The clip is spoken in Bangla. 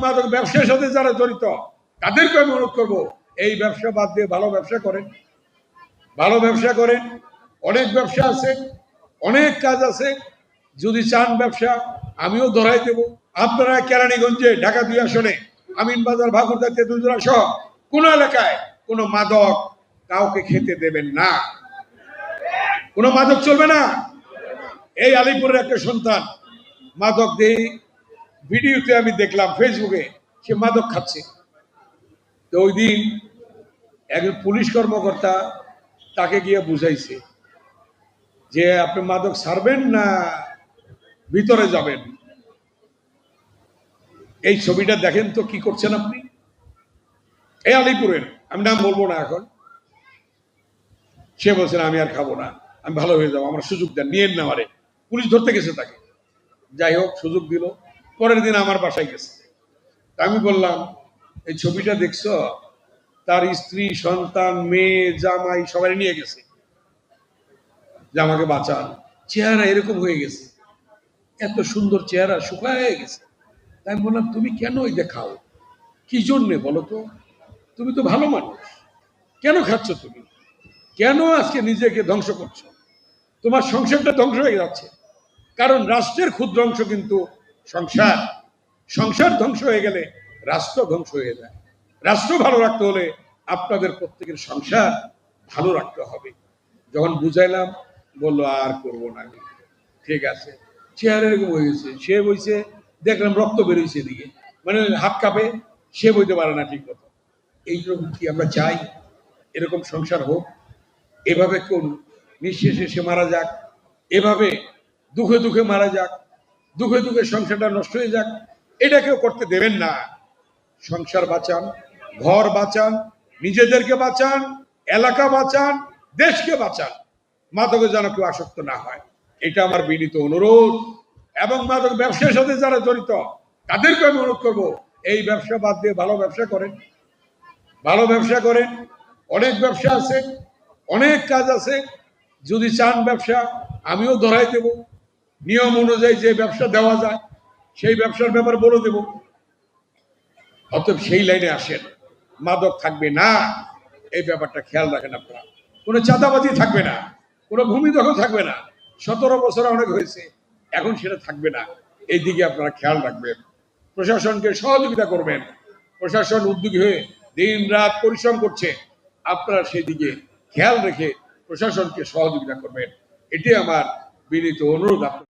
মাদক ব্যবসার সাথে যারা জড়িত তাদেরকে আমি অনুরোধ করবো এই ব্যবসা বাদ দিয়ে ভালো ব্যবসা করেন, ভালো ব্যবসা করেন। অনেক ব্যবসা আছে, অনেক কাজ আছে। যদি চান ব্যবসা আমিও ধরাই দেব। আপনারা কেরানীগঞ্জে ঢাকা 2 আসনে আমিনবাজার, ভাকুরদা, তেঁতুলজোড়া সহ কোন এলাকায় কোনো মাদক কাউকে খেতে দেবেন না, কোনো মাদক চলবে না। এই আলিপুরের একটা সন্তান মাদক দিয়ে ভিডিওতে আমি দেখলাম ফেসবুকে, সে মাদক খাচ্ছে। তো ওই দিন একজন পুলিশ কর্মকর্তা তাকে গিয়ে বুঝাইছে যে আপনি মাদক ছাড়বেন না ভিতরে যাবেন। এই ছবিটা দেখেন তো কি করছেন আপনি। এই আলিপুরের, আমি নাম বলবো না এখন, সে বলছেন আমি আর খাবো না, আমি ভালো হয়ে যাবো, আমার সুযোগ দেন, নিয়েন না আমারে। পুলিশ ধরতে গেছে তাকে, যাই হোক সুযোগ দিল। পরের দিন আমার বাসায় গেছে। আমি বললাম এই ছবিটা দেখছো, তার স্ত্রী, সন্তান, মেয়ে, জামাই সবাই নিয়ে গেছে যে আমাকে বাঁচান। চেহারা এরকম হয়ে গেছে, এত সুন্দর চেহারা শুকায় গেছে। তাই বললাম তুমি কেন ওই দেখাও, কি জন্যে বলো তো? তুমি তো ভালো মানুষ, কেন খাচ্ছ তুমি? কেন আজকে নিজেকে ধ্বংস করছো? তোমার সংসারটা ধ্বংস হয়ে যাচ্ছে। কারণ রাষ্ট্রের ক্ষুদ্র অংশ কিন্তু সংসার। সংসার ধ্বংস হয়ে গেলে রাষ্ট্র ধ্বংস হয়ে যায়। রাষ্ট্র ভালো রাখতে হলে আপনাদের প্রত্যেকের সংসার ভালো রাখতে হবে। যখন বুঝাইলাম বললো আর করবো না। ঠিক আছে, চেহারা এরকম হয়ে গেছে, সে বইছে, দেখলাম রক্ত বেরোইছে এদিকে, মানে হাত কাঁপে, সে বইতে পারে না ঠিক মতো। এইরকম কি আমরা চাই এরকম সংসার হোক? এভাবে কোন নিঃশেষে সে মারা যাক, এভাবে দুঃখে দুঃখে মারা যাক, দুঃখে দুঃখে সংসারটা নষ্ট হয়ে যাক, এটা কেউ করতে দেবেন না। সংসার বাঁচান, ঘর বাঁচান, নিজেদেরকে বাঁচান, এলাকা বাঁচান, দেশকে বাঁচান। মাদকে যেন কেউ আসক্ত না হয়, এটা আমার বিনীত অনুরোধ। এবং মাদক ব্যবসার সাথে যারা জড়িত তাদেরকে আমি অনুরোধ করবো এই ব্যবসা বাদ দিয়ে ভালো ব্যবসা করেন, ভালো ব্যবসা করেন। অনেক ব্যবসা আছে, অনেক কাজ আছে। যদি চান ব্যবসা আমিও ধরাই দেব, নিয়ম অনুযায়ী যে ব্যবসা দেওয়া যায় সেই ব্যবসার ব্যাপারে বলে দেব। অতএব সেই লাইনে আসেন, মাদক থাকবে না, এই ব্যাপারটা খেয়াল রাখেন আপনারা। কোনো চাঁদাবাজি থাকবে না, কোনো ভূমি দখল থাকবে না। 17 বছর অনেক হয়েছে, এখন সেটা থাকবে না। এই দিকে আপনারা খেয়াল রাখবেন, প্রশাসনকে সহযোগিতা করবেন। প্রশাসন উদ্যোগী হয়ে দিন রাত পরিশ্রম করছে, আপনারা সেই দিকে খেয়াল রেখে প্রশাসনকে সহযোগিতা করবেন। এটি আমার বিনীত অনুরোধ আপনার।